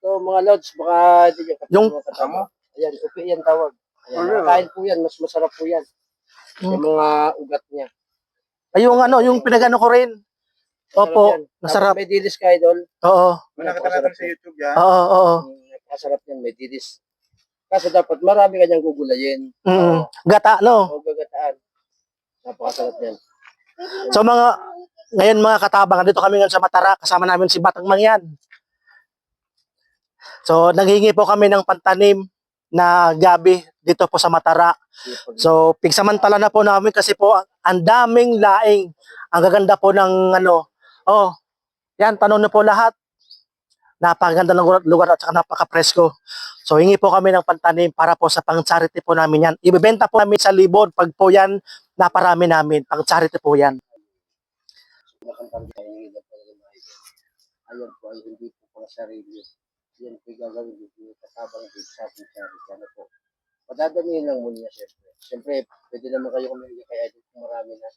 So mga lods, baka hindi nyo Yung kasama. Ayan, upi yan tawag. Ayan, kain po yan, mas masarap po yan. Yung mga ugat niya. ay yung ano, yung pinagano ko rin. Opo, masarap. May dilis ka, idol. Oo. Nakakatakan sa YouTube yan. Oo, oo. Masarap yan, may dilis. Kaso dapat marami kanyang gugulayin. Gata, no? O gagataan. Napakasarap yan. So ngayon mga katabang, dito kami ngayon sa Matara, kasama namin si Batang Mangyan. So nanghingi po kami ng pantanim na gabi dito po sa Matara. So pigsamantala na po namin kasi po ang daming laing. Ang gaganda po ng ano. Oh, yan, tanong na po lahat. Napakaganda ng lugar at saka napaka-presko. So hingi po kami ng pantanim para po sa pang-charity po namin yan. Ibebenta po namin sa libon pag po yan naparami namin. Pang-charity po yan. Ayan po ay hindi po pang sarili. Yan po gagawin dito. Kasabang dito sa ating charity. Ano po? Padadamihin lang muna siyempre. Siyempre, pwede naman kayo kumili kay Idol kung marami na.